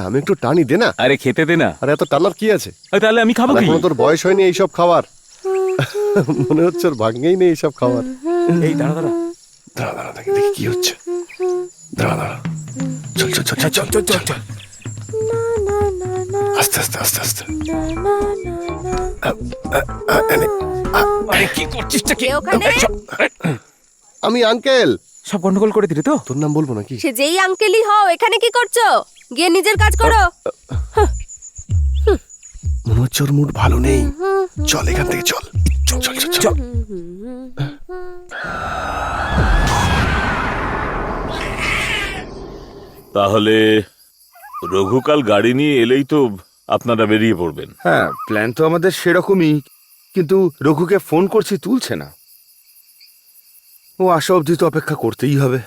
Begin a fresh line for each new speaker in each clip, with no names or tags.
আমি একটু টানি দে না।
আরে খেতে দে না।
আরে এত টানার কি আছে?
তাহলে আমি খাবো কি?
এখনো তোর বয়স হয়নি এইসব খাবার। মনে হচ্ছে ওর ভাগ্যেই নেই এইসব খাবার।
এই দাঁড়া দাঁড়া
দাঁড়া দাঁড়া দেখি দেখি কি হচ্ছে। দাঁড়া দাঁড়া, চল চল চল চল চল চল চল, আস্তে আস্তে আস্তে আস্তে।
আরে কি করছিস?
আমি আঙ্কেল।
সব গন্ডগোল করে দিলি তো?
তোর নাম বলবো নাকি?
সে যেই আঙ্কেলই হও, এখানে কি করছো? গিয়ে নিজের কাজ করো।
মনে হচ্ছে ওর মুড ভালো নেই। চল এখান থেকে চল চল চল চল চল।
তাহলে রঘুকাল গাড়ি নিয়ে এলেই তো আপনারা বেরিয়ে পড়বেন।
হ্যাঁ, প্ল্যান তো আমাদের সেরকমই, কিন্তু রঘুকে ফোন করছি তুলছে না। ও আসা অবধি তো অপেক্ষা করতেই হবে।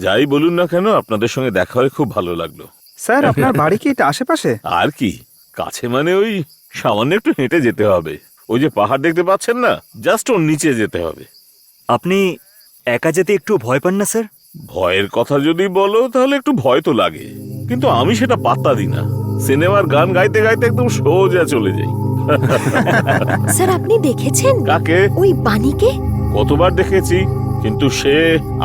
যাই বলুন না কেন, আপনাদের সঙ্গে দেখা হয়ে খুব ভালো লাগলো।
স্যার, আপনার বাড়ি কি এটা আশেপাশে?
আর কি, কাছে মানে ওই সামান্য একটু হেঁটে যেতে হবে। ওই যে পাহাড় দেখতে পাচ্ছেন না, জাস্ট ওর নিচে যেতে হবে।
আপনি একা যেতে একটু ভয় পান না স্যার?
ভয়ের কথা যদি বলো তাহলে একটু ভয় তো লাগে, কিন্তু আমি সেটা পাত্তা দিই না। সিনেমার গান গাইতে গাইতে একদম সোজা চলে যাই।
স্যার, আপনি দেখেছেন
কাকে?
ওই বাণীকে?
কতবার দেখেছি, কিন্তু সে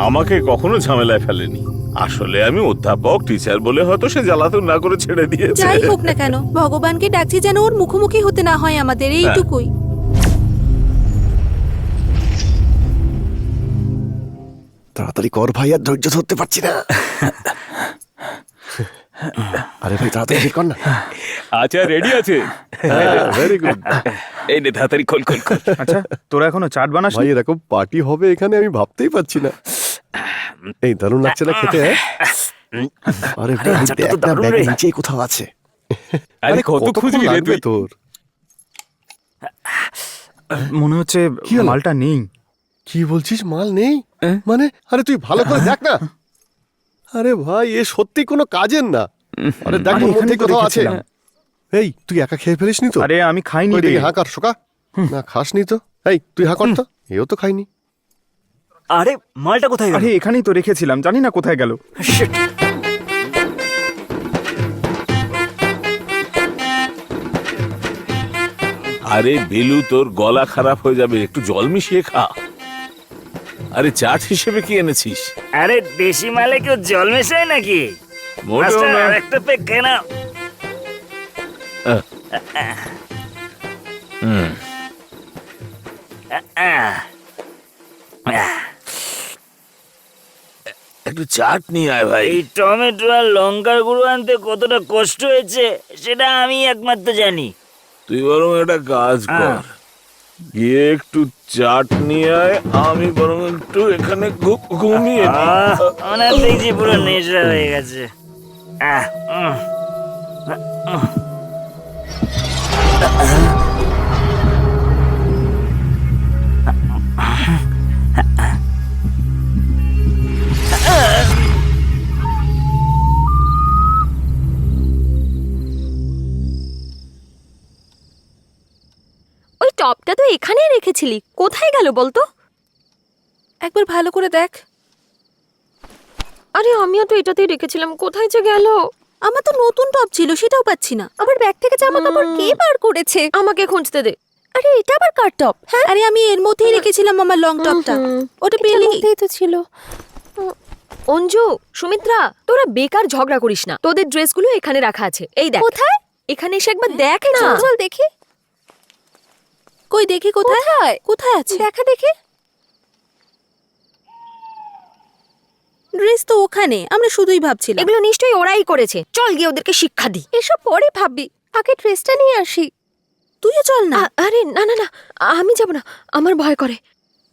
আমাকে কখনো ঝামেলায় ফেলেনি। আসলে আমি অধ্যাপক, টিচার বলে হয়তো সে জ্বালাতন না করে ছেড়ে দিয়েছে।
যাই হোক না কেন, ভগবানকে ডাকছি যেন ওর মুখোমুখি হতে না হয় আমাদের, এইটুকুই।
তাড়াতাড়ি কর ভাই, আর ধৈর্য ধরতে পারছি না। আরে ভাই তাড়াতাড়ি বের কর না।
আচ্ছা, রেডি আছে?
Very good.
এই নে, তাড়াতাড়ি খোল খোল খোল।
আচ্ছা, তোরা এখনো চাট বানাস?
ভাই এরকম পার্টি হবে এখানে আমি ভাবতেই পারছি না। এই দারুণ লাগছে না খেতে? আরে ভাই দেখ না, ব্যাগের নিচেই কোথাও আছে।
আরে কত খুঁজবি রে
লাগবে
তুই?
তোর?
মনে হচ্ছে
কি হলো?
মালটা নেই।
কি বলছিস, মাল নেই? মানে আরে তুই ভালো করে দেখ না। আরে ভাই এ সত্যি কোনো কাজের না। আরে দেখ ওর মধ্যে কোথাও আছে। এই তুই একা খেয়ে ফেলিসনি তো?
আরে আমি খাইনি
ওই
রে।
দেখি, হাঁ কর শোকা। না খাসনি তো? এই তুই হাঁ কর তো। এও তো খাইনি।
আরে মালটা কোথায় গেল?
আরে এখানেই তো রেখেছিলাম, জানি না কোথায় গেল।
Shit!
আরে বেলু, তোর গলা খারাপ হয়ে যাবে, একটু জল মিশিয়ে খা। আরে চাট হিসেবে কি এনেছিস?
আরে দেশি মালে কেউ জল মেশায় নাকি?
মোটেও
মাস্টার,
না।
আরেকটা পেক কেন?
হুম, একটু চাট নিয়ে আয় ভাই।
এই টমেটো আর লঙ্কার গুঁড়ো আনতে কতটা কষ্ট হয়েছে সেটা আমি একমাত্র জানি।
তুই বরং একটা কাজ কর, গিয়ে একটু চাট নিয়ে আয়, আমি বরং একটু এখানে ঘুমিয়ে নিই।
ওনার দেখছি পুরো নেশা হয়ে গেছে।
ওই টপটা তো এখানেই রেখেছিলি, কোথায় গেল বলতো?
একবার ভালো করে দেখ।
আরে আমিও তো এটাতেই রেখেছিলাম, কোথায় যে গেল?
আমার তো নতুন টপ ছিল, সেটাও পাচ্ছি না।
আমার ব্যাগ থেকে জামা কাপড় কে বার করেছে? আমাকে খুঁজতে দে। আরে এটা আবার কার টপ? হ্যাঁ,
আরে আমি এর মধ্যেই রেখেছিলাম আমার লং টপটা। ওটা পেলি?
এটাই তো ছিল। অঞ্জু, সুমিত্রা, তোরা বেকার ঝগড়া করিস না। তোদের ড্রেসগুলো এখানে রাখা আছে। এই দেখ। কোথায়? এখানে এসে একবার দেখ না। চল দেখি।
কই দেখি কোথায়? কোথায় আছে?
দেখা দেখি।
ড্রেস তো ওখানে, আমরা শুধুই ভাবছিলাম।
এগুলো নিশ্চয়ই ওরাই করেছে। চল গিয়ে ওদেরকে শিক্ষা দি। এসব পরে ভাববি, আগে ড্রেসটা নিয়ে আসি।
তুইও চল না।
আরে না না না, আমি যাব না, আমার ভয় করে।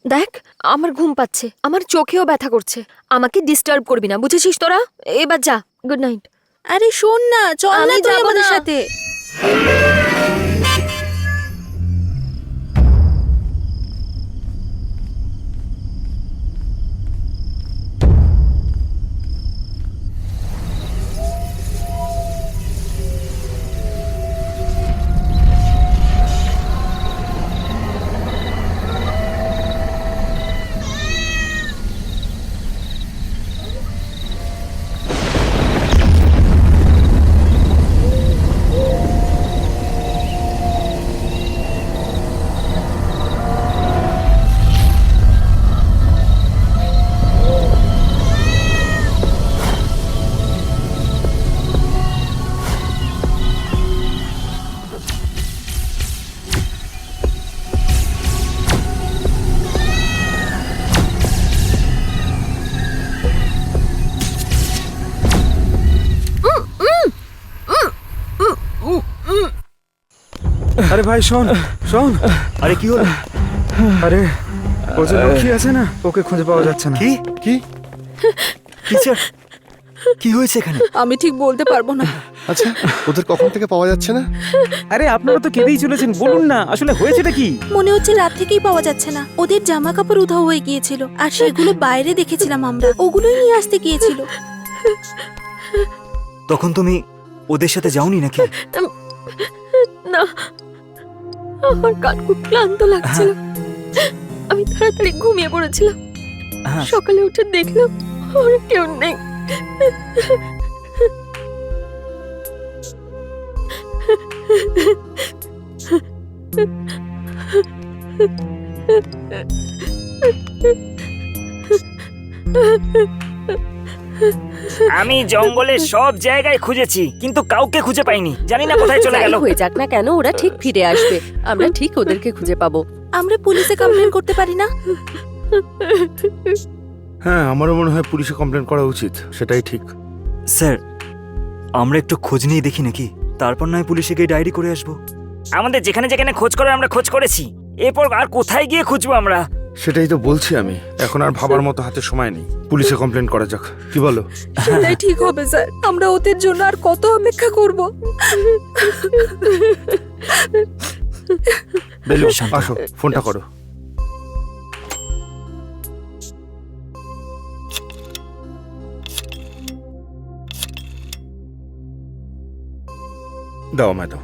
দেখ, আমার ঘুম পাচ্ছে, আমার চোখেও ব্যথা করছে। আমাকে ডিস্টার্ব করবি না, বুঝেছিস তোরা? এবার যা, গুড নাইট।
আরে শোন না, চল না
আমি
তুই
যাবো
আমাদের
না।
সাথে।
আরে ভাই শোন শোন,
আরে কি হলো?
আরে ও যে লক্ষ্মী আছে না, ওকে খুঁজে পাওয়া যাচ্ছে না।
কি
কি
টিচার, কি হয়েছে এখানে?
আমি ঠিক বলতে পারবো না।
আচ্ছা ওদের কখন থেকে পাওয়া যাচ্ছে না?
আরে আপনারা তো কেঁদেই চলেছেন, বলুন না আসলে হয়েছেটা কি?
মনে হচ্ছে রাত থেকেই পাওয়া যাচ্ছে না। ওদের জামা কাপড় উধাও হয়ে গিয়েছিল, আর সেগুলো বাইরে দেখেছিলাম আমরা, ওগুলোই নিয়ে আসতে গিয়েছিল।
তখন তুমি ওদের সাথে যাওনি নাকি?
না, আমার কান খুব ক্লান্ত লাগছিল, আমি তাড়াতাড়ি ঘুমিয়ে পড়েছিলাম।
হ্যাঁ।
সকালে উঠে দেখলাম ওরা কেউ নেই।
আমি জঙ্গলের সব জায়গায় খুঁজেছি, কিন্তু কাউকে খুঁজে পাইনি। জানি না কোথায় চলে গেল।
হয়ে যাক না কেন, ওরা ঠিক ফিরে আসবে। আমরা ঠিক ওদেরকে খুঁজে পাবো।
আমরা পুলিশে কমপ্লেন করতে পারি না?
হ্যাঁ, আমারও মনে হয় পুলিশে কমপ্লেন করা উচিত, সেটাই ঠিক।
স্যার, আমরা একটু খোঁজ নিয়ে দেখি নাকি, তারপর নয় পুলিশে গিয়ে ডায়েরি করে আসবো।
আমাদের যেখানে যেখানে খোঁজ করে আমরা খোঁজ করেছি, এরপর আর কোথায় গিয়ে খুঁজবো আমরা?
সেটাই তো বলছি আমি, এখন আর ভাবার মতো হাতে সময় নেই। পুলিশে কমপ্লেন করা যাক, কি বলো?
সেটাই ঠিক হবে স্যার। আমরা ওদের জন্য আর কত অপেক্ষা করব?
বেলু,
শান্ত।
আসো, ফোনটা করো। দাও আমায় দাও।